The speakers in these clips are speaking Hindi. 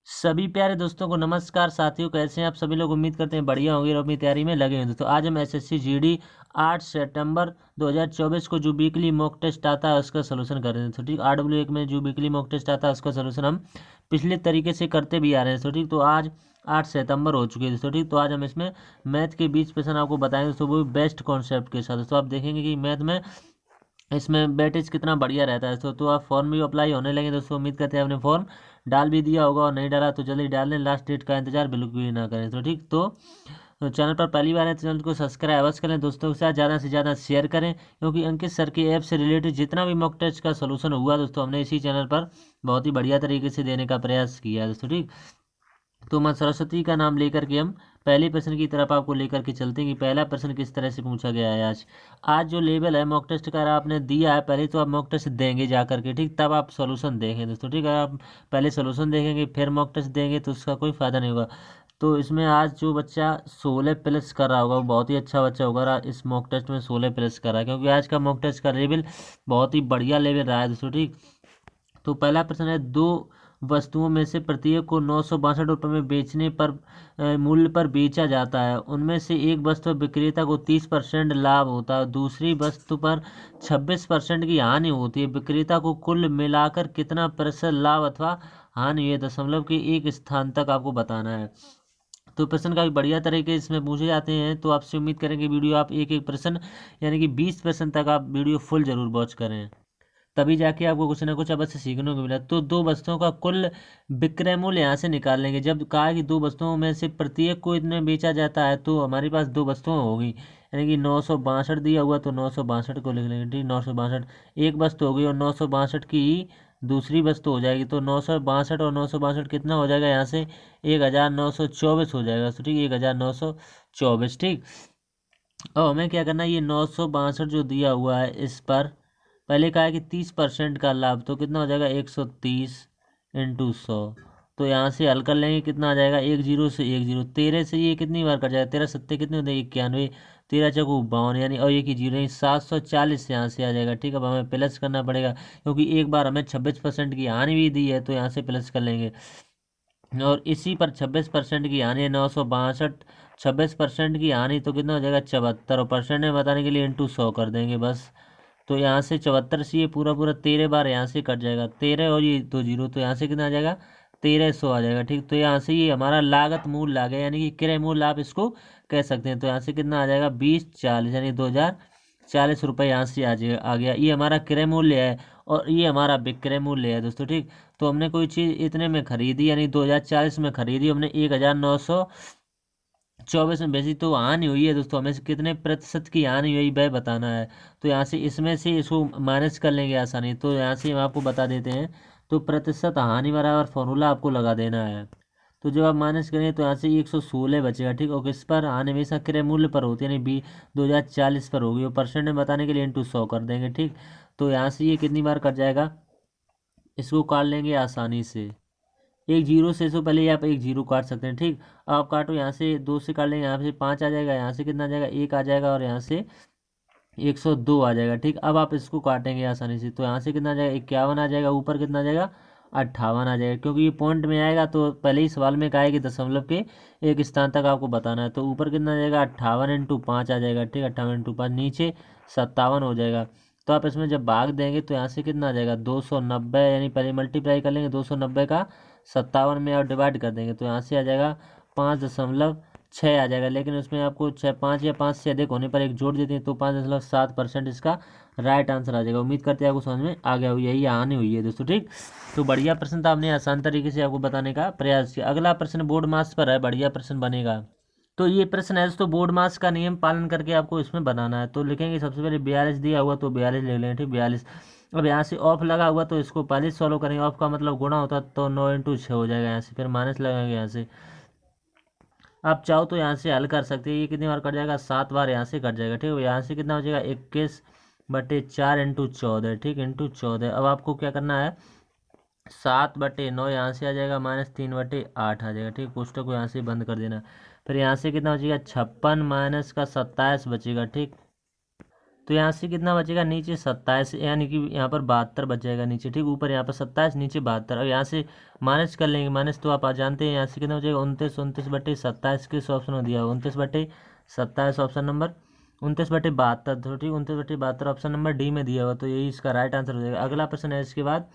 सभी प्यारे दोस्तों को नमस्कार। साथियों, कैसे हैं आप सभी लोग? उम्मीद करते हैं बढ़िया होंगे और अपनी तैयारी में लगे हैं। दोस्तों आज हम एसएससी जीडी 8 सितंबर 2024 को जो वीकली मॉक टेस्ट आता है उसका सोल्यूशन कर रहे हैं। तो ठीक, RW1 में जो वीकली मॉक टेस्ट आता है उसका सोल्यूशन हम पिछले तरीके से करते भी आ रहे हैं। तो ठीक, तो आज 8 सितंबर हो चुके हैं दोस्तों। ठीक, तो आज हम इसमें मैथ के 20 क्वेश्चन आपको बताएंगे दोस्तों, वो भी बेस्ट कॉन्सेप्ट के साथ। दोस्तों आप देखेंगे कि मैथ में इसमें वेटेज कितना बढ़िया रहता है। तो आप फॉर्म भी अप्लाई होने लगे दोस्तों। उम्मीद करते हैं आपने फॉर्म डाल भी दिया होगा, और नहीं डाला तो जल्दी डाल लें। लास्ट डेट का इंतजार बिल्कुल भी ना करें। तो ठीक, तो चैनल पर पहली बार है तो चैनल को सब्सक्राइब अवश्य करें, दोस्तों के साथ ज़्यादा से ज़्यादा शेयर करें, क्योंकि अंकित सर के ऐप से रिलेटेड जितना भी मॉक टेस्ट का सोल्यूशन हुआ दोस्तों, हमने इसी चैनल पर बहुत ही बढ़िया तरीके से देने का प्रयास किया है दोस्तों। ठीक, तो माँ सरस्वती का नाम लेकर के हम पहले प्रश्न की तरफ आपको लेकर के चलते हैं कि पहला प्रश्न किस तरह से पूछा गया है। आज जो लेवल है मॉक टेस्ट का आपने दिया है, पहले तो आप मॉक टेस्ट देंगे जा करके, ठीक, तब आप सॉल्यूशन देखें दोस्तों। ठीक है, आप पहले सॉल्यूशन देखेंगे फिर मॉक टेस्ट देंगे तो उसका कोई फ़ायदा नहीं होगा। तो इसमें आज जो बच्चा 16 प्लस कर रहा होगा वो बहुत ही अच्छा बच्चा होगा। इस मॉक टेस्ट में 16 प्लस कर रहा है, क्योंकि आज का मॉक टेस्ट का लेवल बहुत ही बढ़िया लेवल रहा है दोस्तों। ठीक, तो पहला प्रश्न है, दो वस्तुओं में से प्रत्येक को 962 रुपये में बेचने पर मूल्य पर बेचा जाता है। उनमें से एक वस्तु पर विक्रेता को 30% लाभ होता है, दूसरी वस्तु पर 26% की हानि होती है। विक्रेता को कुल मिलाकर कितना प्रतिशत लाभ अथवा हानि हुई है? दशमलव के एक स्थान तक आपको बताना है। तो प्रश्न काफी बढ़िया तरीके इसमें पूछे जाते हैं, तो आपसे उम्मीद करेंगे वीडियो आप एक एक प्रश्न यानी कि 20 प्रश्न तक आप वीडियो फुल जरूर वॉच करें, तभी जाके आपको कुछ ना कुछ अवश्य सीखने को मिला। तो दो वस्तुओं का कुल विक्रय मूल्य यहाँ से निकाल लेंगे। जब कहा कि दो वस्तुओं में से प्रत्येक को इतने बेचा जाता है, तो हमारे पास दो वस्तुएं होगी, यानी कि 962 दिया हुआ तो 962 को लिख लेंगे। ठीक, 962 एक वस्तु होगी, और 962 की दूसरी वस्तु हो जाएगी। तो 962 और 962 कितना हो जाएगा यहाँ से? 1924 हो जाएगा। तो ठीक, 1924। ठीक, अब हमें क्या करना है, ये 962 जो दिया हुआ है इस पर पहले कहा है कि 30% का लाभ, तो कितना हो जाएगा? 130 इंटू 100। तो यहाँ से हल कर लेंगे, कितना आ जाएगा? एक जीरो से एक जीरो, 13 से ये कितनी बार कट जाएगा? 13 सत्ते कितने होते हैं? 91। 13 चौको 52, यानी और एक ही जीरो, यानी 740 यहाँ से आ जाएगा। ठीक है, अब हमें प्लस करना पड़ेगा, क्योंकि एक बार हमें 26% की हानि भी दी है, तो यहाँ से प्लस कर लेंगे। और इसी पर 26% की हानि है 962, 26% की हानि तो कितना हो जाएगा? 74, और परसेंट में बताने के लिए इंटू 100 कर देंगे बस। तो यहाँ से 74 से ये पूरा पूरा 13 बार यहाँ से कट जाएगा, 13 और ये दो जीरो, तो यहाँ से कितना आ जाएगा? 1300 आ जाएगा। ठीक, तो यहाँ से ये हमारा लागत मूल्य आ गया, यानी कि क्रय मूल्य आप इसको कह सकते हैं। तो यहाँ से कितना आ जाएगा? 2040, यानी 2040 रुपये यहाँ से आ गया। ये हमारा क्रय मूल्य है और ये हमारा विक्रय मूल्य है दोस्तों। ठीक, तो हमने कोई चीज़ इतने में खरीदी, यानी 2040 में खरीदी हमने, 1924 में बेची, तो हानि हुई है दोस्तों, हमें से कितने प्रतिशत की हानि हुई वह बताना है। तो यहाँ से इसमें से इसको माइनस कर लेंगे आसानी, तो यहाँ से हम आपको बता देते हैं। तो प्रतिशत हानि बराबर फॉर्मूला आपको लगा देना है। तो जब आप माइनस करें तो यहाँ से 116 बचेगा। ठीक, और किस पर? हानि हमेशा क्रय मूल्य पर होती है, यानी 2040 पर होगी, और परसेंट में बताने के लिए इंटू 100 कर देंगे। ठीक, तो यहाँ से ये कितनी बार कट जाएगा, इसको काट लेंगे आसानी से। एक जीरो से पहले आप एक जीरो काट सकते हैं। ठीक, अब आप काटो, यहाँ से दो से काट लेंगे, यहाँ से 5 आ जाएगा, यहाँ से कितना आ जाएगा? 1 आ जाएगा, और यहाँ से 102 आ जाएगा। ठीक, अब आप इसको काटेंगे आसानी से, तो यहाँ से कितना आ जाएगा? 51 आ जाएगा, ऊपर कितना आ जाएगा? 58 आ जाएगा, क्योंकि ये पॉइंट में आएगा, तो पहले ही सवाल में कहा है कि दशमलव के एक स्थान तक आपको बताना है। तो ऊपर कितना आ जाएगा? 58 इंटू 5 आ जाएगा। ठीक, 58 इंटू 5, नीचे 57 हो जाएगा। तो आप इसमें जब भाग देंगे तो यहाँ से कितना आ जाएगा? 290, यानी पहले मल्टीप्लाई कर लेंगे 290 का 57 में, और डिवाइड कर देंगे, तो यहाँ से आ जाएगा 5.6 आ जाएगा। लेकिन उसमें आपको 5 या 5 से अधिक होने पर एक जोड़ देते हैं, तो 5.7% इसका राइट आंसर आ जाएगा। उम्मीद करते हैं आपको समझ में आ गया हो, यही हानि हुई है दोस्तों। ठीक, तो बढ़िया प्रश्न था, आपने आसान तरीके से आपको बताने का प्रयास किया। अगला प्रश्न बोर्ड मास पर है, बढ़िया प्रश्न बनेगा। तो ये प्रश्न है दोस्तों, बोर्ड मास का नियम पालन करके आपको इसमें बनाना है। तो लिखेंगे सबसे पहले 42 दिया हुआ, तो 42 लिख लेंगे। ठीक, 42। अब यहाँ से ऑफ लगा हुआ, तो इसको पहले सॉल्व करेंगे। ऑफ का मतलब गुणा होता है, तो 9 इंटू 6 हो जाएगा। यहाँ से फिर माइनस लगाएंगे यहाँ से। आप चाहो तो यहाँ से हल कर सकते हैं, ये कितनी बार कट जाएगा? 7 बार यहाँ से कट जाएगा। ठीक है, यहाँ से कितना हो जाएगा? 21/4 इंटू 14। ठीक, इंटू 14। अब आपको क्या करना है? 7/9 यहाँ से आ जाएगा, -3/8 आ जाएगा। ठीक, कोष्टक को यहाँ से बंद कर देना। फिर यहाँ से कितना बचेगा? 56 माइनस का 27 बचेगा। ठीक, तो यहाँ से कितना बचेगा, नीचे 27, यानी कि यहाँ पर 72 बच जाएगा नीचे, ठीक। ऊपर यहाँ पर 27, नीचे 72। और यहाँ से माइनस कर लेंगे, माइनस तो आप जानते हैं। यहाँ से कितना बचेगा, 29, 29/27 किस ऑप्शन में दिया हुआ, 29/27 ऑप्शन नंबर, 29/72, तो ठीक, 29/72 ऑप्शन नंबर डी में दिया हुआ, तो यही इसका राइट आंसर हो जाएगा। अगला प्रश्न है इसके बाद,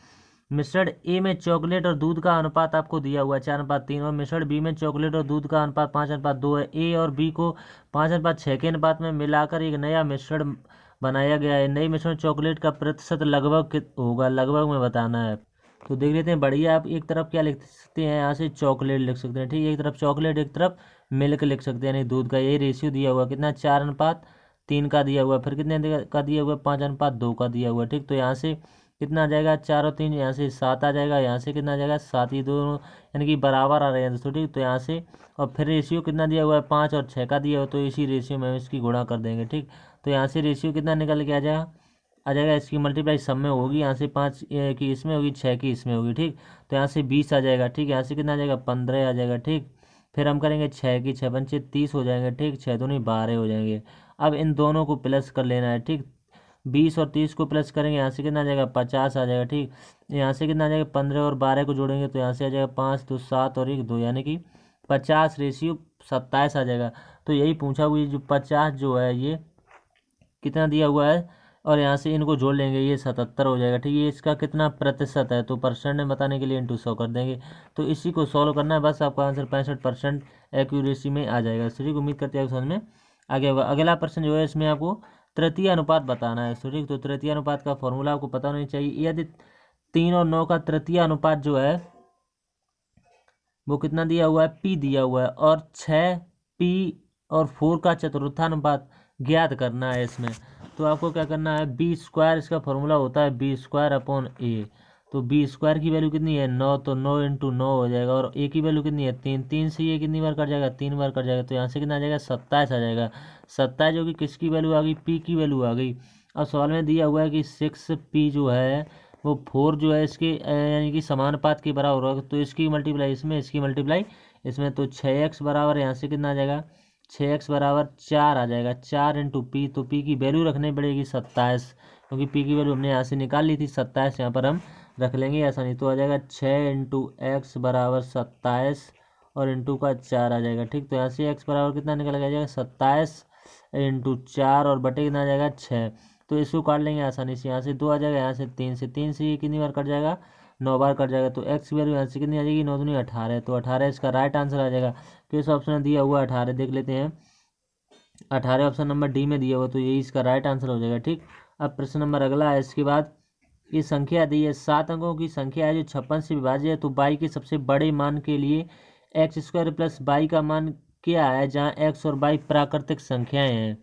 मिश्रण ए में चॉकलेट और दूध का अनुपात आपको दिया हुआ है 4:3, और मिश्रण बी में चॉकलेट और दूध का अनुपात 5:2 है। ए और बी को 5:6 के अनुपात में मिलाकर एक नया मिश्रण बनाया गया है। नई मिश्रण चॉकलेट का प्रतिशत लगभग होगा, लगभग में बताना है। तो देख लेते हैं, बढ़िया। आप एक तरफ क्या लिख सकते हैं, यहाँ से चॉकलेट लिख सकते हैं, ठीक। एक तरफ चॉकलेट, एक तरफ मिल्क लिख सकते हैं, यानी दूध का। ये रेशियो दिया हुआ कितना, 4:3 का दिया हुआ, फिर कितने का दिया हुआ, 5:2 का दिया हुआ, ठीक। तो यहाँ से कितना आ जाएगा, 4 और 3, यहाँ से 7 आ जाएगा, यहाँ से कितना आ जाएगा, 7, ही दोनों यानी कि बराबर आ रहे हैं दोस्तों, ठीक। तो यहाँ से, और फिर रेशियो कितना दिया हुआ है, 5 और 6 का दिया हुआ, तो इसी रेशियो में इसकी गुणा कर देंगे, ठीक। तो यहाँ से रेशियो कितना निकल के आ जाएगा इसकी मल्टीप्लाई सब में होगी, यहाँ से 5 की इसमें होगी, 6 की इसमें होगी, ठीक। तो यहाँ से 20 आ जाएगा, ठीक। यहाँ से कितना आ जाएगा, 15 आ जाएगा, ठीक। फिर हम करेंगे 6 की 6 पंचे 30 हो जाएंगे, ठीक। 6 दूनी 12 हो जाएंगे। अब इन दोनों को प्लस कर लेना है, ठीक। 20 और 30 को प्लस करेंगे, यहाँ से कितना आ जाएगा, 50 आ जाएगा, ठीक। यहाँ से कितना आ जाएगा, 15 और 12 को जोड़ेंगे, तो यहाँ से आ जाएगा 5 2 7 और 1 2, यानी कि 50/27 आ जाएगा। तो यही पूछा हुआ, जो 50 जो है ये कितना दिया हुआ है, और यहाँ से इनको जोड़ लेंगे, ये 77 हो जाएगा, ठीक। ये इसका कितना प्रतिशत है, तो परसेंट में बताने के लिए इंटू 100 कर देंगे। तो इसी को सॉल्व करना है, बस आपका आंसर 65% एक्यूरेसी में आ जाएगा। ठीक, उम्मीद करते हैं समझ में आगे होगा। अगला प्रश्न जो है, इसमें आपको तृतीय अनुपात बताना है। ठीक, तो तृतीय अनुपात का फॉर्मूला आपको पता होना चाहिए। यदि 3 और 9 का तृतीय अनुपात जो है वो कितना दिया हुआ है, P दिया हुआ है, और 6P और 4 का चतुर्थानुपात ज्ञात करना है इसमें। तो आपको क्या करना है, B², इसका फॉर्मूला होता है B²/A। तो B² की वैल्यू कितनी है, 9, तो 9 × 9 हो जाएगा, और A की वैल्यू कितनी है, 3, 3 से ये कितनी बार कट जाएगा, 3 बार कट जाएगा, तो यहाँ से कितना आ जाएगा, 27 आ जाएगा। 27 जो कि किसकी वैल्यू आ गई, P की वैल्यू आ गई। अब सवाल में दिया हुआ है कि 6P जो है वो 4 जो है इसके यानी कि समानुपात के बराबर होगा, तो इसकी मल्टीप्लाई इसमें, इसकी मल्टीप्लाई इसमें, तो 6x बराबर यहाँ से कितना आ जाएगा, 6x बराबर 4 आ जाएगा। 4 × P, तो P की वैल्यू रखनी पड़ेगी 27, क्योंकि P की वैल्यू हमने यहाँ से निकाल ली थी 27, यहाँ पर हम रख लेंगे आसानी। तो आ जाएगा 6 × x बराबर 27 और इंटू का 4 आ जाएगा। ठीक, तो यहाँ से x बराबर कितना निकल के आ जाएगा, 27 × 4 और बटे कितना आ जाएगा, 6। तो इसको काट लेंगे आसानी से, यहाँ से 2 आ जाएगा, यहाँ से 3 से ये कितनी बार कट जाएगा, 9 बार कट जाएगा। तो x की वैल्यू यहाँ से कितनी आ जाएगी, 9 दूनी 18, तो 18 इसका राइट आंसर आ जाएगा। किस ऑप्शन में दिया हुआ 18 देख लेते हैं, 18 ऑप्शन नंबर डी में दिया हुआ, तो यही इसका राइट आंसर हो जाएगा। ठीक, अब प्रश्न नंबर अगला है। इसके बाद ये संख्या दी है, 7 अंकों की संख्या है जो 56 से विभाज्य है, तो y के सबसे बड़े मान के लिए x² + y का मान क्या है, जहाँ x और y प्राकृतिक संख्याएं हैं।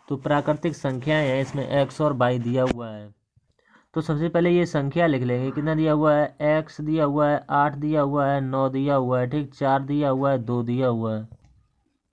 तो प्राकृतिक संख्याएं हैं, इसमें x और y दिया हुआ है। तो सबसे पहले ये संख्या लिख लेंगे, कितना दिया हुआ है, x दिया हुआ है, 8 दिया हुआ है, 9 दिया हुआ है, ठीक, 4 दिया हुआ है, 2 दिया हुआ है,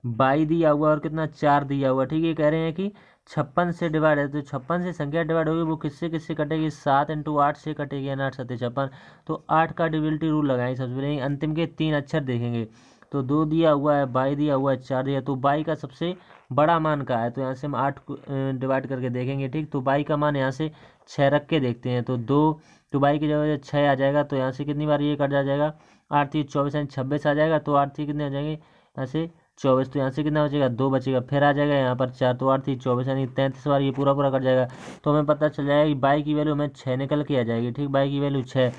22 दिया हुआ है, और कितना 4 दिया हुआ है। ठीक, ये कह रहे हैं कि 56 से डिवाइड है, तो 56 से संख्या डिवाइड होगी, वो किससे किससे कटेगी, 7 × 8 से कटेगी, 8 7 56। तो 8 का डिविजिबिलिटी रूल लगाएंगे सबसे पहले, अंतिम के 3 अक्षर देखेंगे। तो 2 दिया हुआ है, 22 दिया हुआ है, 4 दिया, तो 22 का सबसे बड़ा मान का है, तो यहाँ से हम 8 को डिवाइड करके देखेंगे। ठीक, तो 22 का मान यहाँ से 6 रख के देखते हैं, तो 2, तो 22 की जगह 6 आ जाएगा, तो यहाँ से कितनी बार ये कट जाएगा, 8 3 24 यानी 26 आ जाएगा, तो 8 3 कितने आ जाएंगे, यहाँ से 24, तो यहाँ से कितना बचेगा, 2 बचेगा, फिर आ जाएगा यहाँ पर 4, तो 8 3 24 यानी 33 बार ये पूरा पूरा कट जाएगा। तो हमें पता चल जाएगा कि 22 की वैल्यू हमें 6 निकल के आ जाएगी। ठीक, 22 की वैल्यू 6।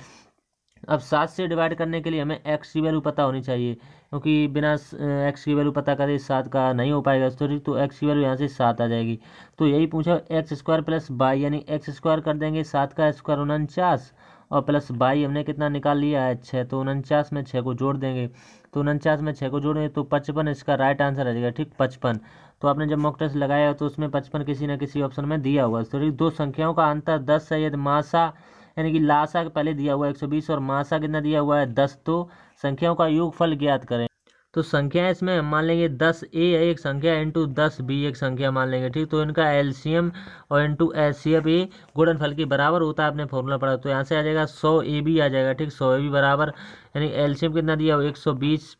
अब 7 से डिवाइड करने के लिए हमें x की वैल्यू पता होनी चाहिए, क्योंकि बिना x की वैल्यू पता करे 7 का नहीं हो पाएगा। तो x की वैल्यू यहाँ से 7 आ जाएगी। तो यही पूछा, x² + y, यानी x² कर देंगे 7 का स्क्वायर 49, और प्लस y हमने कितना निकाल लिया है, 6, तो 49 में 6 को जोड़ देंगे, तो 49 में 6 को जोड़ेंगे तो 55 इसका राइट आंसर आ जाएगा। ठीक, 55। तो आपने जब मॉक टेस्ट लगाया तो उसमें 55 किसी न किसी ऑप्शन में दिया हुआ। तो दो संख्याओं का अंतर 10 है, यदि मासा यानी कि लासा के पहले दिया हुआ है 120 और मासा कितना दिया हुआ है 10, तो संख्याओं का योगफल ज्ञात करें। तो संख्या इसमें मान लेंगे 10a एक संख्या इंटू 10b एक संख्या मान लेंगे। ठीक, तो इनका एलसीएम और इंटू एचसीएफ ए गुणनफल के बराबर होता है, आपने फॉर्मूला पढ़ा। तो यहाँ से आ जाएगा 100ab आ जाएगा। ठीक, 100ab बराबर यानी एलसीएम कितना दिया हुआ 120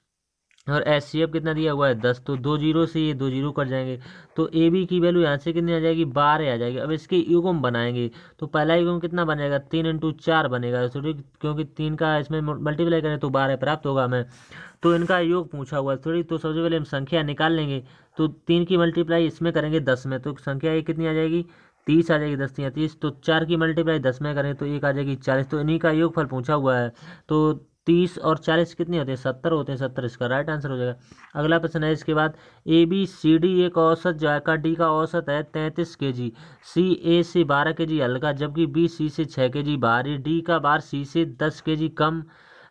और HCF कितना दिया हुआ है 10, तो 2 जीरो से ये 2 जीरो कट जाएंगे। तो AB की वैल्यू यहाँ से कितनी आ जाएगी 12 आ जाएगी। अब इसके युग्म बनाएंगे, तो पहला युग्म कितना बनेगा 3 × 4 बनेगा, तो ठीक, क्योंकि 3 का इसमें मल्टीप्लाई करें तो 12 प्राप्त होगा हमें। तो इनका योग पूछा हुआ है थोड़ी, तो सबसे पहले हम संख्या निकाल लेंगे। तो 3 की मल्टीप्लाई इसमें करेंगे 10 में, तो संख्या ये कितनी आ जाएगी 30 आ जाएगी, 10 या 30। तो 4 की मल्टीप्लाई 10 में करें तो 1 आ जाएगी 40। तो इन्हीं का योगफल पूछा हुआ है। तो 30 और 40 कितने होते हैं 70 होते हैं, 70 इसका राइट आंसर हो जाएगा। अगला प्रश्न है इसके बाद ABCD एक औसत जायका, D का औसत है 33 kg, C A से 12 kg हल्का, जबकि B C से 6 kg भारी, D का भार C से 10 kg कम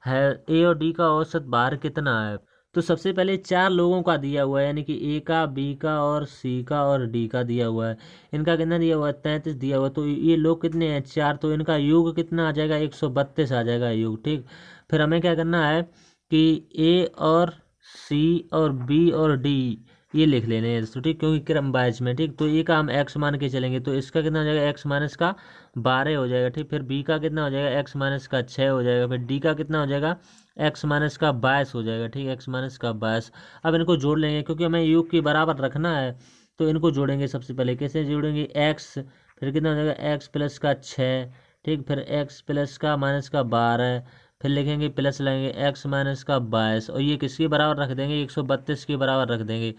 है, A और D का औसत भार कितना है। तो सबसे पहले 4 लोगों का दिया हुआ है, यानी कि A का, B का और C का और D का दिया हुआ है। इनका कितना दिया हुआ है 33 दिया हुआ है। तो ये लोग कितने हैं 4, तो इनका योग कितना आ जाएगा 132 आ जाएगा योग, ठीक। फिर हमें क्या करना है कि A और C और B और D ये लिख लेने हैं दोस्तों, ठीक, क्योंकि क्रम वाइज में, ठीक। तो ए का हम x मान के चलेंगे, तो इसका कितना हो जाएगा x माइनस का 12 हो जाएगा, ठीक। फिर b का कितना हो जाएगा x माइनस का 6 हो जाएगा। फिर d का कितना हो जाएगा x माइनस का 22 हो जाएगा, ठीक, x माइनस का 22। अब इनको जोड़ लेंगे क्योंकि हमें योग के बराबर रखना है, तो इनको जोड़ेंगे। सबसे पहले कैसे जोड़ेंगे x, फिर कितना हो जाएगा x प्लस का 6, ठीक, फिर x प्लस का माइनस का 12, फिर लिखेंगे प्लस लगेंगे x माइनस का 22, और ये किसके बराबर रख देंगे 132 के बराबर रख देंगे।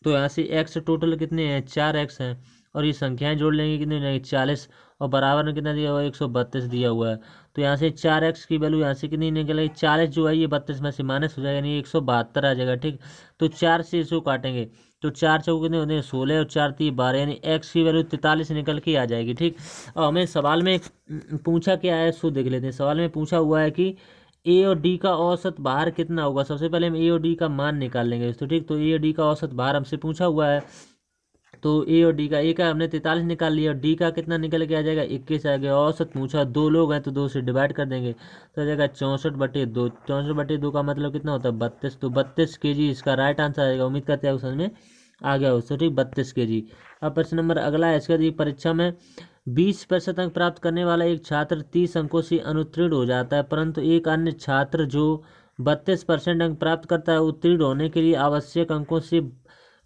तो यहाँ से x टोटल कितने हैं 4x हैं, और ये संख्याएं जोड़ लेंगे कितने हो जाएंगे 40, और बराबर में कितना दिया हुआ है 132 दिया हुआ है। तो यहाँ से 4x की वैल्यू यहाँ से कितनी निकलेगी 40 जो है ये 32 में से माइनस हो जाएगा, यानी 172 आ जाएगा, ठीक। तो 4 से इसको काटेंगे, तो 4 चौके कितने होते हैं 16 और 4 3 12, यानी x की वैल्यू 43 निकल के आ जाएगी, ठीक। और हमें सवाल में पूछा क्या है सो देख लेते हैं। सवाल में पूछा हुआ है कि ए और डी का औसत भार कितना होगा। सबसे पहले हम ए और डी का मान निकाल लेंगे, तो ठीक। तो ए और डी का औसत भार हमसे पूछा हुआ है, तो ए और डी का, ए का हमने 43 निकाल लिया, और डी का कितना निकल के आ जाएगा 21 आ गया। औसत पूछा, 2 लोग हैं तो 2 से डिवाइड कर देंगे, तो आ जाएगा 64/2। 64/2 का मतलब कितना होता है 32, तो 32 kg इसका राइट आंसर आएगा। उम्मीद करते हैं समझ में आ गया हो, तो ठीक 32 kg। अब प्रश्न नंबर अगला है इसका, परीक्षा में 20% अंक प्राप्त करने वाला एक छात्र 30 अंकों से अनुत्तीर्ण हो जाता है, परंतु एक अन्य छात्र जो 32% अंक प्राप्त करता है उत्तीर्ण होने के लिए आवश्यक अंकों से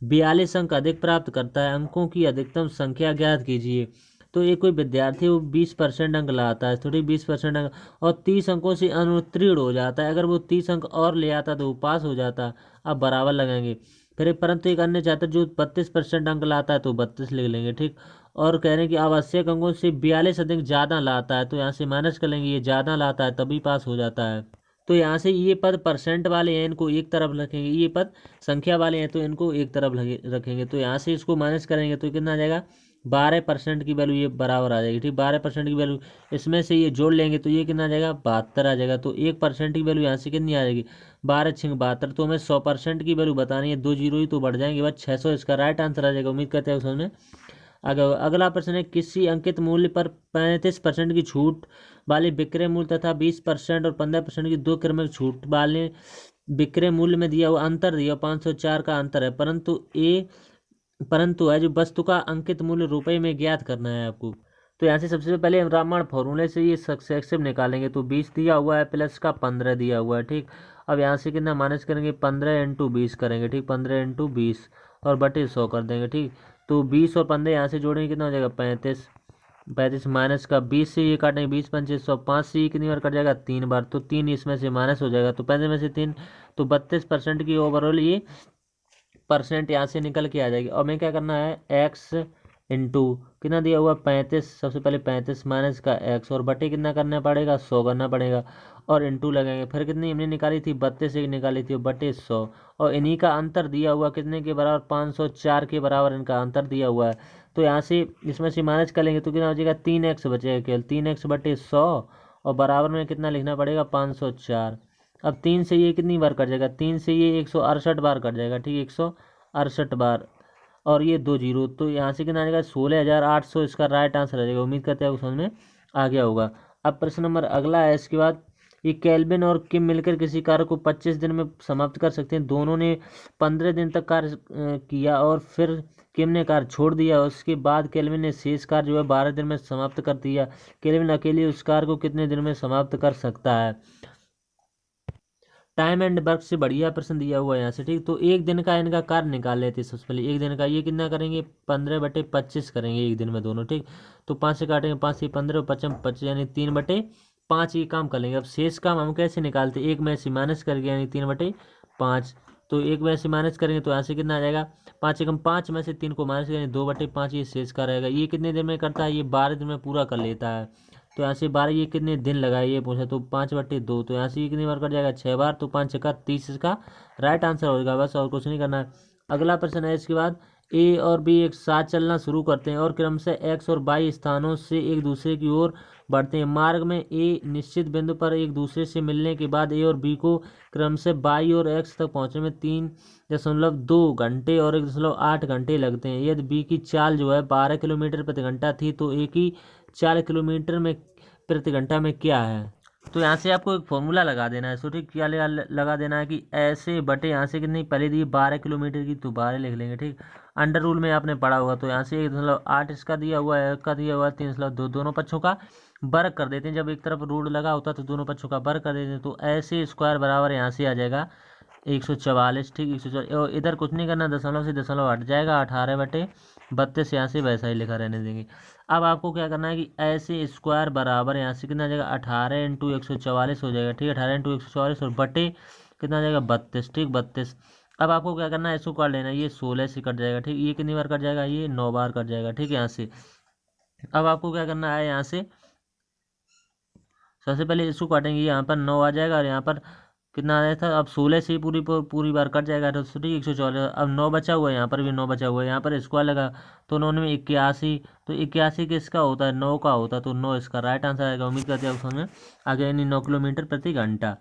42 अंक अधिक प्राप्त करता है। अंकों की अधिकतम संख्या ज्ञात कीजिए। तो एक कोई विद्यार्थी वो 20% अंक लाता है, थोड़ी 20% अंक, और 30 अंकों से अनुत्तीर्ण हो जाता है। अगर वो 30 अंक और ले आता तो वो पास हो जाता। अब बराबर लगाएंगे। फिर परंतु एक अन्य छात्र जो 32% अंक लाता है तो 32 लिख लेंगे, ठीक। और कह रहे हैं कि आवश्यक अंकों से 42 अधिक ज़्यादा लाता है, तो यहाँ से माइनस कर लेंगे, ये ज़्यादा लाता है तभी पास हो जाता है। तो यहाँ से ये पद परसेंट वाले हैं, इनको एक तरफ रखेंगे, ये पद संख्या वाले हैं तो इनको एक तरफ रखेंगे। तो यहाँ से इसको माइनस करेंगे तो कितना आ जाएगा 12% की वैल्यू ये बराबर आ जाएगी, ठीक। 12% की वैल्यू इसमें से ये जोड़ लेंगे तो ये कितना आ जाएगा 72 आ जाएगा। तो 1% की वैल्यू यहाँ से कितनी आ जाएगी 12 × 72। तो हमें 100% की वैल्यू बतानी है, 2 जीरो ही तो बढ़ जाएंगे बस 600 इसका राइट आंसर आ जाएगा। उम्मीद करते हैं उसमें आगे। अगला प्रश्न है, किसी अंकित मूल्य पर 35% की छूट वाले विक्रय मूल्य तथा 20% और 15% की दो क्रमिक छूट वाले विक्रय मूल्य में दिया हुआ अंतर दिया 504 का अंतर है, परंतु है जो वस्तु का अंकित मूल्य रुपए में ज्ञात करना है आपको। तो यहाँ से सबसे पहले हम रामबाण फॉर्मूले से ये सक्सेसिव निकालेंगे। तो 20 दिया हुआ है प्लस का 15 दिया हुआ है, ठीक। अब यहाँ से कितना माइनस करेंगे 15 × 20 करेंगे, ठीक। 15 × 20 और बटे 100 कर देंगे, ठीक। तो 20 और 15 यहाँ से जोड़ेंगे कितना हो जाएगा 35। 35 माइनस का 20 से ये काटेंगे 20 × 5 = 100, 5 से ये कितनी बार कट जाएगा 3 बार, तो 3 इसमें से माइनस हो जाएगा, तो 35 में से 3, तो 32% की ओवरऑल ये परसेंट यहाँ से निकल के आ जाएगी। और हमें क्या करना है x इंटू कितना दिया हुआ 35, सबसे पहले 35 माइनस का x और बटे कितना करना पड़ेगा 100 करना पड़ेगा, और इंटू लगेंगे। फिर कितनी हमने निकाली थी 32 एक निकाली थी बटे 100, और इन्हीं का अंतर दिया हुआ कितने के बराबर 504 के बराबर इनका अंतर दिया हुआ है। तो यहाँ से इसमें से माइनस कर लेंगे तो कितना हो जाएगा 3x बचेगा केवल, 3x बटे 100, और बराबर में कितना लिखना पड़ेगा 504। अब 3 से ये कितनी बार कट जाएगा 3 से ये 168 बार कट जाएगा, ठीक 168 बार, और ये 2 जीरो, तो यहाँ से कितना आ जाएगा 16,800 इसका राइट आंसर आ जाएगा। उम्मीद करते हैं समझ में आ गया होगा। अब प्रश्न नंबर अगला है इसके बाद, ये केल्विन और किम मिलकर किसी कार्य को 25 दिन में समाप्त कर सकते हैं। दोनों ने 15 दिन तक कार्य किया और फिर किम ने कार्य छोड़ दिया। उसके बाद केल्विन ने शेष कार्य जो है 12 दिन में समाप्त कर दिया। केल्विन अकेले उस कार्य को कितने दिन में समाप्त कर सकता है। टाइम एंड वर्क से बढ़िया प्रश्न दिया हुआ है यहाँ से, ठीक। तो एक दिन का इनका कार्य निकाल लेते हैं सबसे पहले। एक दिन का ये कितना करेंगे, 15/25 करेंगे एक दिन में दोनों, ठीक। तो 5 से काटेंगे, 5 से 15, 25 यानी 3/5 ये काम कर लेंगे। अब शेष काम हम कैसे निकालते हैं, एक में से माइनस करके यानी 3/5। तो एक में से माइनस करेंगे तो यहाँ से कितना आ जाएगा, 5 एकम 5 में से 3 को माइनस करेंगे 2/5 ये शेष का रहेगा। ये कितने दिन में करता है, ये 12 दिन में पूरा कर लेता है। तो यहाँ से 12 ये कितने दिन लगाए ये पूछा, तो 5/2। तो यहाँ से ये कितनी बार कट जाएगा, 6 बार। तो 5 छक्का 30 इसका राइट आंसर होगा, बस और कुछ नहीं करना है। अगला प्रश्न है इसके बाद, ए और बी एक साथ चलना शुरू करते हैं और क्रमशः एक्स और वाई स्थानों से एक दूसरे की ओर बढ़ते हैं। मार्ग में ए निश्चित बिंदु पर एक दूसरे से मिलने के बाद ए और बी को क्रमशः वाई और एक्स तक पहुंचने में 3.2 घंटे और 1.8 घंटे लगते हैं। यदि बी की चाल जो है 12 किलोमीटर प्रति घंटा थी तो ए की 4 किलोमीटर में प्रति घंटा में क्या है। तो यहाँ से आपको एक फॉर्मूला लगा देना है। सो ठीक, क्या लगा देना है कि ऐसे बटे यहाँ से कितनी पहले दी 12 किलोमीटर की, तो 12 लिख लेंगे, ठीक। अंडर रूल में आपने पढ़ा होगा। तो यहाँ से 1.8 इसका दिया हुआ है, का दिया हुआ है 3.2, दोनों पक्षों का वर्ग कर देते हैं। जब एक तरफ रूल लगा होता है तो दोनों पक्षों का वर्ग कर देते हैं। तो ऐसे स्क्वायर बराबर यहाँ से आ जाएगा 144, ठीक। 144 और इधर कुछ नहीं करना, दशमलव से दशमलव हट जाएगा, 18/32 यहाँ से वैसा ही लिखा रहने देंगे। अब आपको क्या करना है कि ऐसे स्क्वायर बराबर यहाँ से कितना आ जाएगा, 18 × 144 हो जाएगा, ठीक है। 18 × 144 और बटे कितना आ जाएगा, 32, ठीक, 32। अब आपको क्या करना है, इसको कर लेना है, ये 16 से कट जाएगा, ठीक। ये कितनी बार कट जाएगा, ये 9 बार कट जाएगा, ठीक है। यहाँ से अब आपको क्या करना है, यहाँ से सबसे पहले इसको काटेंगे, यहाँ पर 9 आ जाएगा और यहाँ पर कितना आ जाएगा था, अब 16 से ही पूरी बार कट जाएगा, तो ठीक 144। अब 9 बचा हुआ है, यहाँ पर भी 9 बचा हुआ है, यहाँ पर स्क्वायर लगा तो 9 में 81। तो 81 किसका होता है, 9 का होता है, तो 9 इसका राइट आंसर आएगा। उम्मीद करते हैं समझ में आ गया, यानी 9 किलोमीटर प्रति घंटा।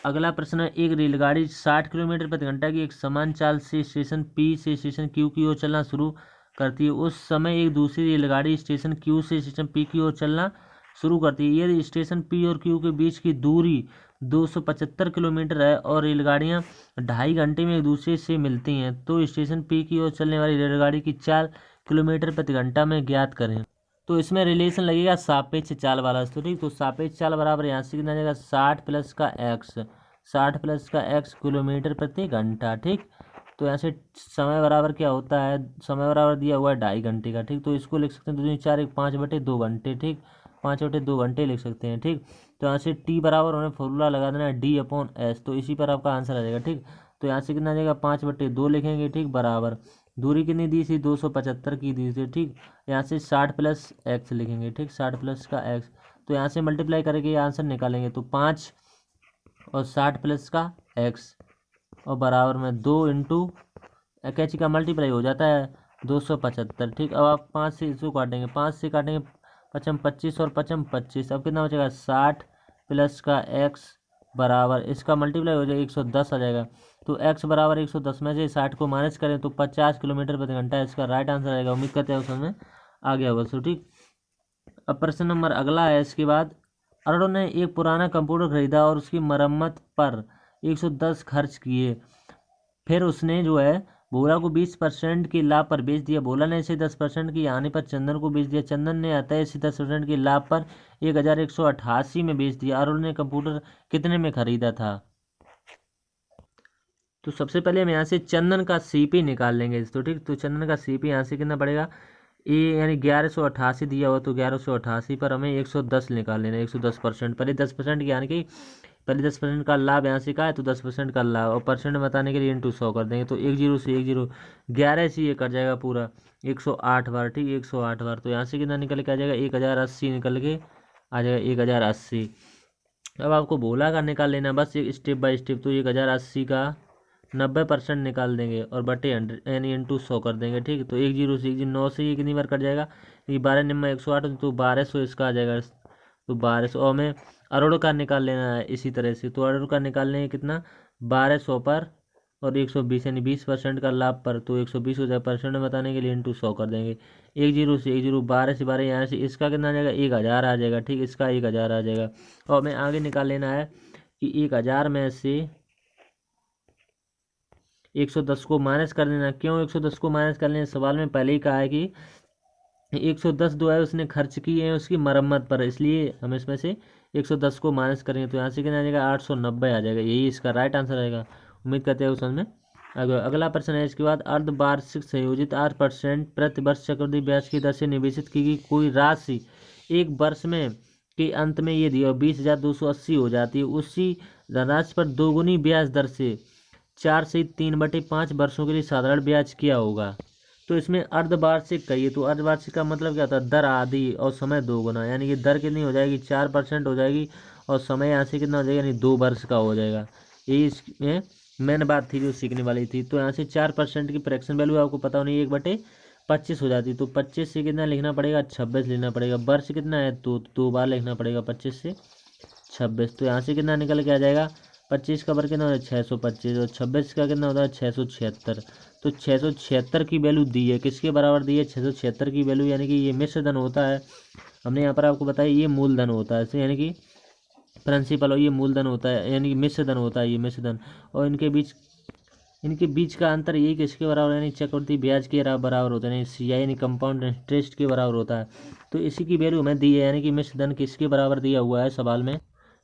अगला प्रश्न है, एक रेलगाड़ी 60 किलोमीटर प्रति घंटा की एक समान चाल से स्टेशन पी से स्टेशन क्यू की ओर चलना शुरू करती है। उस समय एक दूसरी रेलगाड़ी स्टेशन क्यू से स्टेशन पी की ओर चलना शुरू करती है। यदि स्टेशन पी और क्यू के बीच की दूरी 275 किलोमीटर है और रेलगाड़ियां 2.5 घंटे में एक दूसरे से मिलती हैं, तो स्टेशन पी की ओर चलने वाली रेलगाड़ी की 4 किलोमीटर प्रति घंटा में ज्ञात करें। तो इसमें रिलेशन लगेगा सापेक्ष चाल वाला, तो ठीक। तो सापेक्ष चाल बराबर यहाँ से कितना जाएगा, 60 प्लस का एक्स, 60 प्लस का एक्स किलोमीटर प्रति घंटा, ठीक। तो यहाँ से समय बराबर क्या होता है, समय बराबर दिया हुआ है 2.5 घंटे का, ठीक। तो इसको लिख सकते हैं 2 4 1 5/2 घंटे, ठीक। 5/2 घंटे लिख सकते हैं, ठीक। तो यहाँ से टी बराबर हमें फॉर्मूला लगा देना है D/S, तो इसी पर आपका आंसर आ जाएगा, ठीक। तो यहाँ से कितना आ जाएगा, 5/2 लिखेंगे, ठीक, बराबर दूरी कितनी दी थी, 275 की दी थी, ठीक। यहाँ से 60 प्लस एक्स लिखेंगे, ठीक, 60 प्लस का एक्स। तो यहाँ से मल्टीप्लाई करके ये आंसर निकालेंगे, तो 5 और 60 प्लस का एक्स और बराबर में 2 × कैची का मल्टीप्लाई हो जाता है 275, ठीक। अब आप 5 से इसको काटेंगे, 5 से काटेंगे 5 25 और 5 25, अब कितना बचेगा, 60 प्लस का एक्स बराबर इसका मल्टीप्लाई हो जाएगा 110 आ जाएगा। तो एक्स बराबर 110 में से 60 को माइनस करें तो 50 किलोमीटर प्रति घंटा इसका राइट आंसर आएगा। उम्मीद करते हैं उसमें आ गया होगा, सो ठीक। अब प्रश्न नंबर अगला है इसके बाद, अरुण ने एक पुराना कंप्यूटर खरीदा और उसकी मरम्मत पर 110 खर्च किए। फिर उसने जो है भोला को 20% के लाभ पर बेच दिया। भोला ने इसे 10% की हानि पर चंदन को बेच दिया। चंदन ने अतः इसे 10% के लाभ पर 1188 में बेच दिया। अरुण ने कंप्यूटर कितने में खरीदा था। तो सबसे पहले हम यहाँ से चंदन का सीपी निकाल लेंगे, तो ठीक। तो चंदन का सीपी यहाँ से कितना पड़ेगा, ये यानी 1188 दिया हुआ, तो 1188 पर हमें 110 निकाल लेना, 110%। पहले 10% की यानी कि पहले 10% का लाभ यहाँ से का है, तो 10% का लाभ और परसेंट बताने के लिए इंटू 100 कर देंगे। तो 10 से 10 11 से ये कट जाएगा पूरा 108 बार, ठीक, 108 बार। तो यहाँ से कितना निकल के आ जाएगा, 1080 निकल के आ जाएगा, 1080। अब आपको भोला का निकाल लेना, बस एक स्टेप बाय स्टेप। तो 1080 का 90% निकाल देंगे और बटे 100 यानी इंटू 100 कर देंगे, ठीक। तो 10 से 9 से ये कितनी बार कट जाएगा, ये 12 निम्न 108, तो 1200 इसका आ जाएगा। तो 1200 और हमें अरुण का निकाल लेना है इसी तरह से। तो अरुण का निकालने है कितना, 1200 पर और 120 यानी 20% का लाभ पर, तो 120 हो जाए, परसेंट में बताने के लिए इंटू 100 कर देंगे। 10 से 10 12 से 12 यहाँ से इसका कितना आ जाएगा, 1000 आ जाएगा, ठीक। इसका 1000 आ जाएगा और हमें आगे निकाल लेना है कि 1000 में से 110 को माइनस कर देना। क्यों 110 को माइनस कर लेना, सवाल में पहले ही कहा है कि 110 जो है उसने खर्च की है उसकी मरम्मत पर, इसलिए हम इसमें से 110 को माइनस करेंगे तो यहाँ से कितना आ जाएगा 890 आ जाएगा। यही इसका राइट आंसर रहेगा। उम्मीद करते हैं समझ में। अगला प्रश्न है इसके बाद, अर्धवार्षिक संयोजित 8% प्रति वर्ष चक्रवृद्धि ब्याज की दर से निवेशित की गई कोई राशि एक वर्ष में के अंत में ये दिया 20,280 हो जाती है, उसी धनराशि पर दोगुनी ब्याज दर से 4 से 3/5 वर्षों के लिए साधारण ब्याज क्या होगा। तो इसमें अर्धवार्षिक कहिए तो अर्धवार्षिक का मतलब क्या होता है, दर आधी और समय दोगुना, यानी कि दर कितनी हो जाएगी 4% हो जाएगी और समय यहाँ से कितना हो जाएगा, यानी 2 वर्ष का हो जाएगा। यही इसमें मेन बात थी जो सीखने वाली थी। तो यहाँ से 4% की फ्रैक्शन वैल्यू आपको पता होनी 1/25 हो जाती है। तो 25 से कितना लिखना पड़ेगा, 26 लिखना पड़ेगा। वर्ष कितना है तो 2 बार लिखना पड़ेगा 25 से 26। तो यहाँ से कितना निकल के आ जाएगा, 25 का वर्ग कितना होता है 625 और 26 का कितना होता है 676। तो 676 की वैल्यू दी है, किसके बराबर दी है 676 की वैल्यू, यानी कि ये मिश्र धन होता है। हमने यहाँ पर आपको बताया ये मूलधन होता है, यानी कि प्रिंसिपल और ये मूलधन होता है, यानी कि मिश्र धन होता है ये मिश्र धन। और इनके बीच का अंतर यही किसके बराबर, यानी चक्रवृद्धि ब्याज के बराबर होता है, यानी कंपाउंड इंटरेस्ट के बराबर होता है। तो इसी की वैल्यू हमें दी है, यानी कि मिश्र धन किसके बराबर दिया हुआ है सवाल में,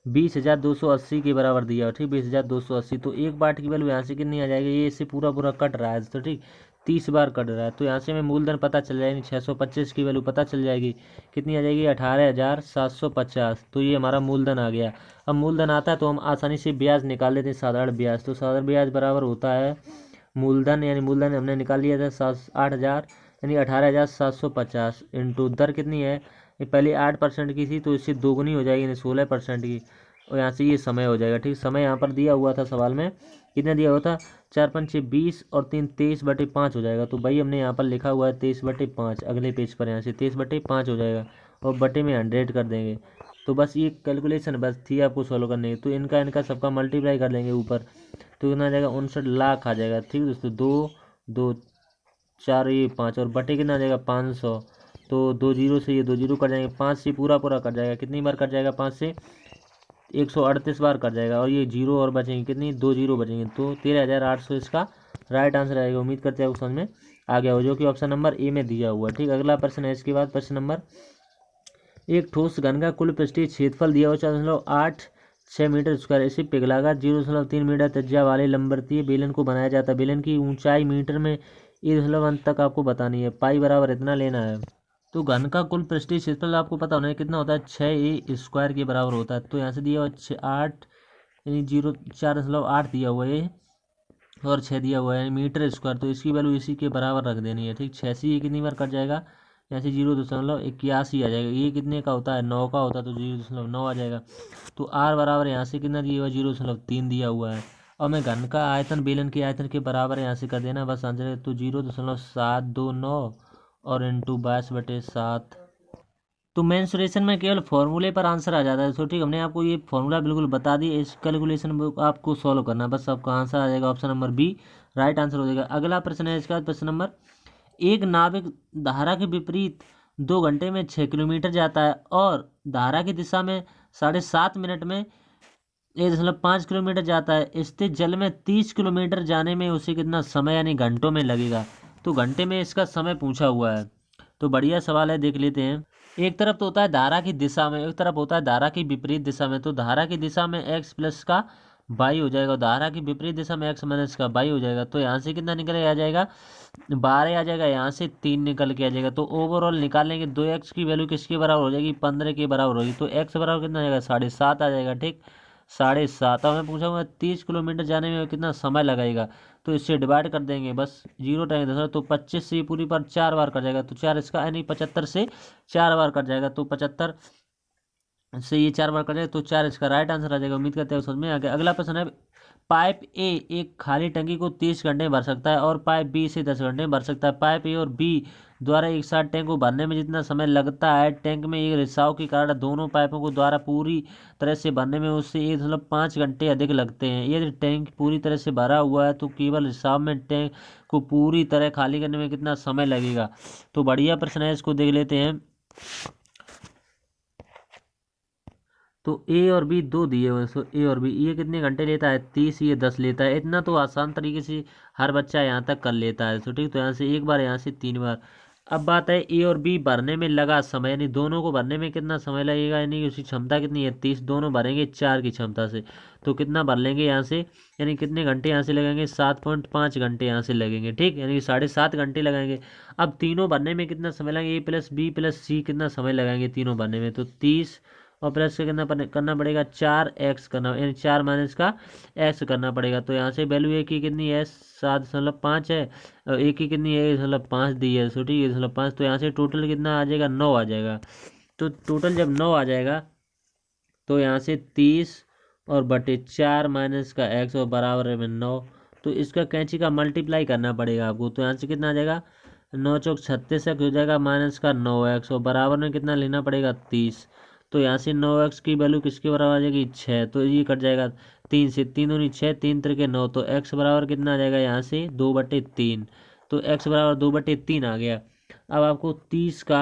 20,280 के बराबर दिया हो। ठीक, 20,280। तो एक बार की वैल्यू यहाँ से कितनी आ जाएगी, ये इससे पूरा पूरा कट रहा है तो ठीक 30 बार कट रहा है। तो यहाँ से हमें मूलधन पता चल जाएगी, 625 की वैल्यू पता चल जाएगी, कितनी आ जाएगी 18,750। तो ये हमारा मूलधन आ गया। अब मूलधन आता है तो हम आसानी से ब्याज निकाल लेते हैं, साधारण ब्याज। तो साधारण ब्याज बराबर होता है मूलधन, यानी मूलधन हमने निकाल लिया था 8,000 यानी 18,750 इंटू दर कितनी है, ये पहले 8% की थी तो इससे दोगुनी हो जाएगी, यानी 16% की। और यहाँ से ये समय हो जाएगा। ठीक, समय यहाँ पर दिया हुआ था सवाल में, कितना दिया हुआ था 4×5 = 20 और 3 23/5 हो जाएगा। तो भाई हमने यहाँ पर लिखा हुआ है 23/5, अगले पेज पर यहाँ से 23/5 हो जाएगा और बटे में 100 कर देंगे। तो बस ये कैलकुलेशन बस थी आपको सॉल्व करने की। तो इनका सबका मल्टीप्लाई कर देंगे ऊपर, तो कितना आ जाएगा 59 लाख आ जाएगा। ठीक दोस्तों, 2 2 4 ये 5 और बटे कितना आ जाएगा 500। तो 2 जीरो से ये 2 जीरो कट जाएंगे, 5 से पूरा पूरा कट जाएगा, कितनी बार कट जाएगा 5 से 138 बार कट जाएगा। और ये जीरो और बचेंगे कितनी, 2 जीरो बचेंगे। तो 13,800 इसका राइट आंसर आएगा। उम्मीद करते हैं आपको समझ में आ गया हो, जो कि ऑप्शन नंबर ए में दिया हुआ है। ठीक, अगला प्रश्न है इसके बाद प्रश्न नंबर, एक ठोस घन का कुल पृष्ठीय क्षेत्रफल दिया हुआ 4.86 मीटर स्क्वायर, इसे पिघलाकर 0.3 मीटर त्रिज्या वाले लंबवतीय बेलन को बनाया जाता है। बेलन की ऊंचाई मीटर में 1 तक आपको बतानी है, पाई बराबर इतना लेना है। तो घन का कुल पृष्ठीय क्षेत्रफल आपको पता होना है कितना होता है, 6a² के बराबर होता है। तो यहाँ से दिया हुआ 8 यानी 4.8 दिया हुआ है और 6 दिया हुआ है मीटर स्क्वायर। तो इसकी वैल्यू इसी के बराबर रख देनी है। ठीक, 6 से ये कितनी बार कट जाएगा, यहाँ से 0.81 आ जाएगा। ये कितने का होता है 9 का होता है, तो 0.9 आ जाएगा। तो r बराबर यहाँ से कितना दिया हुआ 0.3 दिया हुआ है। और मैं घन का आयतन बेलन के आयतन के बराबर यहाँ से कर देना बस आंसर है। तो 0.729 और इंटू 22/7। तो मेंसुरेशन में केवल फॉर्मूले पर आंसर आ जाता है। तो ठीक, हमने आपको ये फॉर्मूला बिल्कुल बता दी, इस कैलकुलेशन को आपको सॉल्व करना बस, आपका आंसर आ जाएगा option number B right answer हो जाएगा। अगला प्रश्न है इसका प्रश्न नंबर, एक नाविक धारा के विपरीत 2 घंटे में 6 किलोमीटर जाता है और धारा की दिशा में 7.5 मिनट में 1.5 किलोमीटर जाता है। स्थिर जल में 30 किलोमीटर जाने में उसे कितना समय यानी घंटों में लगेगा। तो घंटे में इसका समय पूछा हुआ है। तो बढ़िया सवाल है, देख लेते हैं। एक तरफ तो होता है धारा की दिशा में, एक तरफ होता है धारा की विपरीत दिशा में। तो धारा की दिशा में x प्लस का y हो जाएगा, धारा की विपरीत दिशा में x माइनस का y हो जाएगा। तो यहाँ से कितना निकल के आ जाएगा 12 आ जाएगा, यहाँ से 3 निकल के आ जाएगा। तो ओवरऑल निकालेंगे 2x की वैल्यू किसके बराबर हो जाएगी 15 के बराबर होगी। तो x बराबर कितना आ जाएगा 7.5 आ जाएगा। ठीक, 7.5। अब मैं पूछूंगा 30 किलोमीटर जाने में कितना समय लगेगा, तो इससे डिवाइड कर देंगे बस 0 टाइम 10। तो 25 से पूरी पर 4 बार कर जाएगा, तो 4 इसका यानी 75 से 4 बार कर जाएगा। तो 75 से ये 4 बार कर जाएगा, तो 4 इसका राइट आंसर आ जाएगा। उम्मीद करते हैं समझ में आ गया। अगला प्रश्न है, पाइप ए एक खाली टंकी को 30 घंटे में भर सकता है और पाइप बी से 10 घंटे में भर सकता है। पाइप ए और बी द्वारा एक साथ टैंक को भरने में जितना समय लगता है, टैंक में एक रिसाव के कारण दोनों पाइपों को द्वारा पूरी तरह से भरने में उससे 1.5 घंटे अधिक लगते हैं। यदि टैंक पूरी तरह से भरा हुआ है तो केवल रिसाव में टैंक को पूरी तरह खाली करने में कितना समय लगेगा। तो बढ़िया प्रश्न है, इसको देख लेते हैं। तो ए और बी दो दिए हुए, सो ए और बी, ये कितने घंटे लेता है 30, ये 10 लेता है। इतना तो आसान तरीके से हर बच्चा यहाँ तक कर लेता है। तो ठीक, तो यहाँ से एक बार, यहाँ से 3 बार, अब बात है ए और बी भरने में लगा समय, यानी दोनों को भरने में कितना समय लगेगा, यानी कि उसकी क्षमता कितनी है 30, दोनों भरेंगे 4 की क्षमता से, तो कितना भर लेंगे यहाँ से, यानी कितने घंटे यहाँ से लगेंगे 7.5 घंटे यहाँ से लगेंगे, ठीक, यानी कि 7.5 घंटे लगाएंगे। अब तीनों भरने में कितना समय लगेगा, ए प्लस बी प्लस सी कितना समय लगाएंगे तीनों भरने में, तो 30 और प्लस का कितना करना पड़ेगा 4x करना, यानी 4 माइनस का x करना पड़ेगा। तो यहाँ से वैल्यू ए की कितनी है 7.5 है, और ए की कितनी है 1.5 दी है, सो ठीक है 1.5, तो यहाँ से टोटल कितना आ जाएगा 9 आ जाएगा। तो टोटल जब 9 आ जाएगा तो यहाँ से 30 और बटे 4 माइनस का x और बराबर में 9, तो इसका कैंची का मल्टीप्लाई करना पड़ेगा आपको। तो यहाँ से कितना आ जाएगा 9 चौक 36 हो जाएगा माइनस का 9x और बराबर में कितना लेना पड़ेगा 30। तो यहाँ से 9x की वैल्यू किसके बराबर आ जाएगी 6, तो ये कट जाएगा 3 से, 3 दूनी 6, 3 त्रिके 9, तो x बराबर कितना आ जाएगा यहाँ से 2/3, तो x बराबर 2/3 आ गया। अब आपको 30 का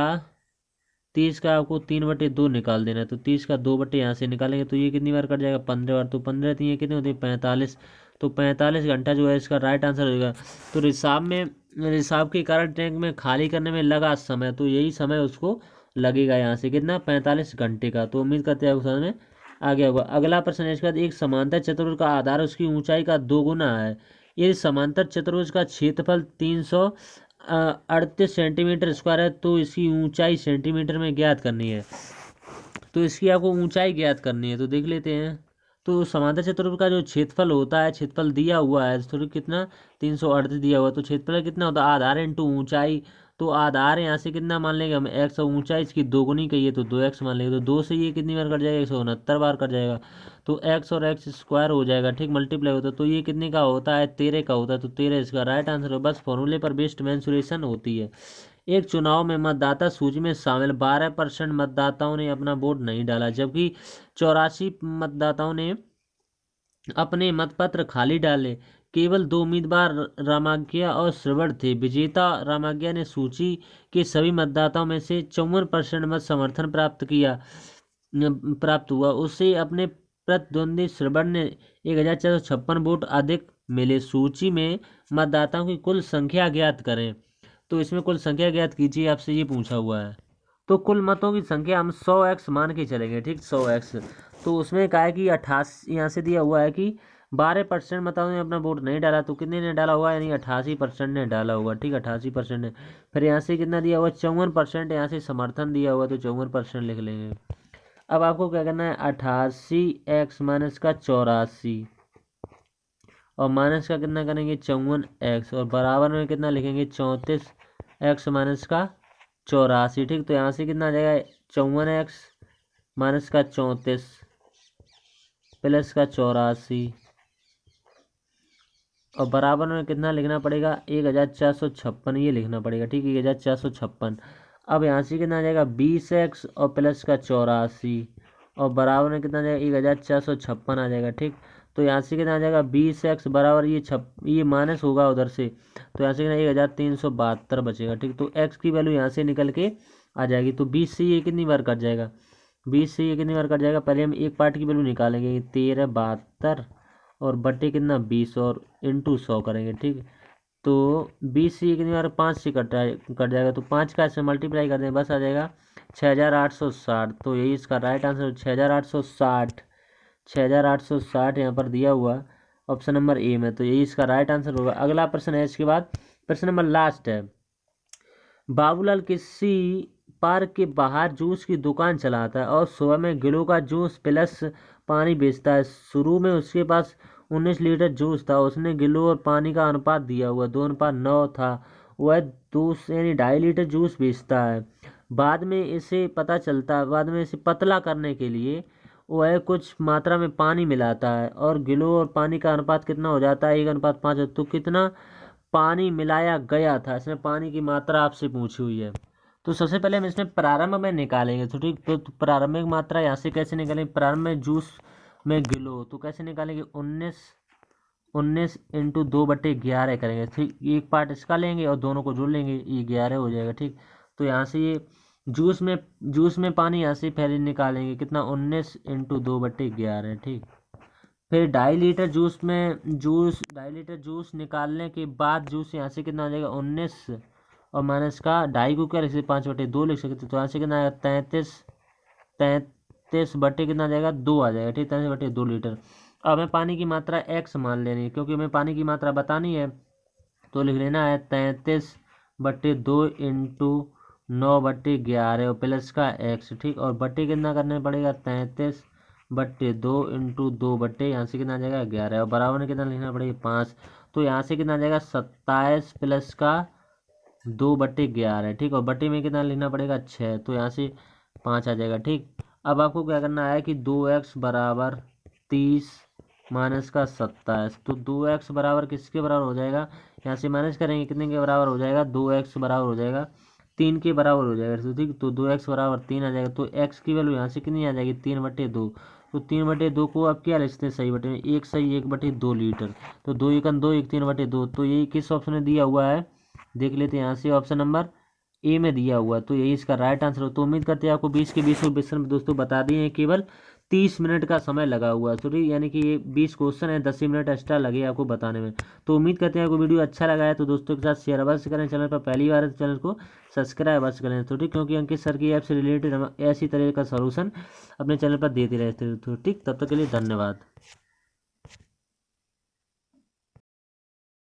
आपको 3/2 निकाल देना है, तो 30 का 2 यहाँ से निकालेंगे तो ये कितनी बार कट जाएगा 15 बार, तो 15 तीन ये कितने होते हैं 45, तो 45 घंटा जो है इसका राइट आंसर हो जाएगा। तो रिसाव के कारण टैंक में खाली करने में लगा समय, तो यही समय उसको लगेगा यहाँ से कितना 45 घंटे का। तो उम्मीद करते हैं आपको समझ में आ गया होगा। अगला प्रश्न है इसके बाद, एक समांतर चतुर्भुज का आधार उसकी ऊंचाई का 2 गुना है, यदि समांतर चतुर्भुज का क्षेत्रफल 338 सेंटीमीटर स्क्वायर है तो इसकी ऊंचाई सेंटीमीटर में ज्ञात करनी है। तो इसकी आपको ऊंचाई ज्ञात करनी है, तो देख लेते हैं। तो समांतर चतुर्भुज का जो क्षेत्रफल होता है, क्षेत्रफल दिया हुआ है तो कितना 338 दिया हुआ है, तो क्षेत्रफल कितना होता है आधार इंटू ऊंचाई, तो आधार यहाँ से कितना मान लेंगे हम x, और ऊंचाई इसकी दोगुनी कहिए तो 2x मान लेंगे, तो 2 से ये कितनी बार कट जाएगा 169 बार कट जाएगा, तो x और x स्क्वायर हो जाएगा, ठीक, मल्टीप्लाई होता है, तो ये कितने का होता है 13 का होता है, तो 13 इसका राइट आंसर है। बस फॉर्मूले पर बेस्ड मेंसुरेशन होती है। एक चुनाव में मतदाता सूची में शामिल 12% मतदाताओं ने अपना वोट नहीं डाला, जबकि 84 मतदाताओं ने अपने मतपत्र खाली डाले। केवल 2 उम्मीदवार रामाज्ञा और श्रवण थे। विजेता रामाज्ञा ने सूची के सभी मतदाताओं में से 54% मत समर्थन प्राप्त हुआ। उसे अपने प्रतिद्वंदी श्रवण ने 1456 वोट अधिक मिले। सूची में मतदाताओं की कुल संख्या ज्ञात करें। तो इसमें कुल संख्या ज्ञात कीजिए, आपसे ये पूछा हुआ है। तो कुल मतों की संख्या हम 100x मान के चलेंगे, ठीक, 100x। तो उसमें कहा है कि 88, यहाँ से दिया हुआ है कि 12% मतदाताओं ने अपना वोट नहीं डाला, तो कितने ने डाला हुआ, यानी 88% ने डाला हुआ, ठीक, 88% ने। फिर यहाँ से कितना दिया हुआ 54%, यहाँ से समर्थन दिया हुआ, तो 54% लिख लेंगे। अब आपको क्या करना है 88x माइनस का 84 और माइनस का कितना करेंगे 54x और बराबर में कितना लिखेंगे 34x माइनस का 84, ठीक। तो यहाँ से कितना आ जाएगा 54x माइनस का 34 प्लस का 84 और बराबर में कितना लिखना पड़ेगा 1456, ये लिखना पड़ेगा, ठीक, 1456। अब यहाँ से कितना आ जाएगा 20x और प्लस का 84 और बराबर में कितना आ जाएगा 1456 आ जाएगा, ठीक। तो यहाँ से कितना आ जाएगा 20x बराबर ये माइनस होगा उधर से, तो यहाँ से कितना 1372 बचेगा, ठीक। तो x की वैल्यू यहाँ से निकल के आ जाएगी। तो 20 से ये कितनी बार कट जाएगा, 20 से ये कितनी बार कट जाएगा, पहले हम एक पार्ट की वैल्यू निकालेंगे 1372 और बटे कितना 20 और इंटू 100 करेंगे, ठीक। तो 20 से ये कितनी बार 5 से कट जाएगा, तो 5 का ऐसे मल्टीप्लाई कर दें बस आ जाएगा 6860। तो यही इसका राइट आंसर 6860, 6860 यहाँ पर दिया हुआ ऑप्शन नंबर ए में, तो यही इसका राइट आंसर होगा। अगला प्रश्न है इसके बाद प्रश्न नंबर लास्ट है। बाबूलाल किसी पार्क के बाहर जूस की दुकान चलाता है और सुबह में किलो का जूस प्लस पानी बेचता है। शुरू में उसके पास 19 लीटर जूस था। उसने किलो और पानी का अनुपात दिया हुआ 2:9 था। वह 2.5 लीटर जूस बेचता है। बाद में इसे पतला करने के लिए वह कुछ मात्रा में पानी मिलाता है और किलो और पानी का अनुपात कितना हो जाता है 1:5। तो कितना पानी मिलाया गया था, इसमें पानी की मात्रा आपसे पूछी हुई है। तो सबसे पहले हम इसमें प्रारंभ में निकालेंगे, तो ठीक। तो प्रारंभिक मात्रा यहाँ से कैसे निकालेंगे, प्रारंभ में जूस में किलो, तो कैसे निकालेंगे 19 इंटू 2/11 करेंगे, ठीक। एक पार्ट इसका लेंगे और दोनों को जोड़ लेंगे, ये 11 हो जाएगा, ठीक। तो यहाँ से ये जूस में पानी यहाँ से पहले निकालेंगे कितना 19 इंटू 2/11, ठीक। फिर 2.5 लीटर जूस निकालने के बाद जूस यहाँ से कितना आ जाएगा 19 और माइनस का ढाई को क्या लिख सकते, 5/2 लिख सकते। तो यहाँ से कितना आएगा 33 बटे कितना आ जाएगा 2 आ जाएगा, ठीक, 33/2 लीटर। अब हमें पानी की मात्रा x मान लेनी है, क्योंकि हमें पानी की मात्रा बतानी है। तो लिख लेना है 33/2 इंटू 9/11 और प्लस का x, ठीक। और बटे कितना करना पड़ेगा 33/2 इंटू 2 यहाँ से कितना आ जाएगा 11 और बराबर में कितना लिखना पड़ेगा 5। तो यहाँ से कितना आ जाएगा 27 प्लस का 2/11, ठीक। और बटे में कितना लिखना पड़ेगा 6, तो यहाँ से 5 आ जाएगा, ठीक। अब आपको क्या करना है कि 2x बराबर 30 माइनस का 27। तो 2x बराबर किसके बराबर हो जाएगा, यहाँ से माइनस करेंगे कितने के बराबर हो जाएगा, 2x बराबर हो जाएगा 3 के बराबर हो जाएगा, तो ठीक। तो 2x बराबर 3 आ जाएगा। तो x की वैल्यू यहाँ से कितनी आ जाएगी 3/2। तो 3/2 को अब क्या लिखते हैं सही बटे में, 1 सही 1/2 लीटर। तो 2 एकन 2 1 3/2। तो यही किस ऑप्शन में दिया हुआ है, देख लेते हैं यहाँ से, ऑप्शन नंबर ए में दिया हुआ है। तो यही इसका राइट आंसर हो। तो उम्मीद करते हैं आपको 20 के 20 क्वेश्चन दोस्तों बता दिए हैं, केवल 30 मिनट का समय लगा हुआ है, सॉरी, यानी कि ये 20 क्वेश्चन है, 10 मिनट एक्स्ट्रा लगे आपको बताने में। तो उम्मीद करते हैं आपको वीडियो अच्छा लगा है, तो दोस्तों के साथ शेयर अवश्य करें। चैनल पर पहली बार है तो चैनल को सब्सक्राइब अवश्य करें, तो ठीक, क्योंकि अंकित सर की ऐप से रिलेटेड हम ऐसी तरह का सॉल्यूशन अपने चैनल पर देते रहते हैं, तो ठीक। तब तक के लिए धन्यवाद।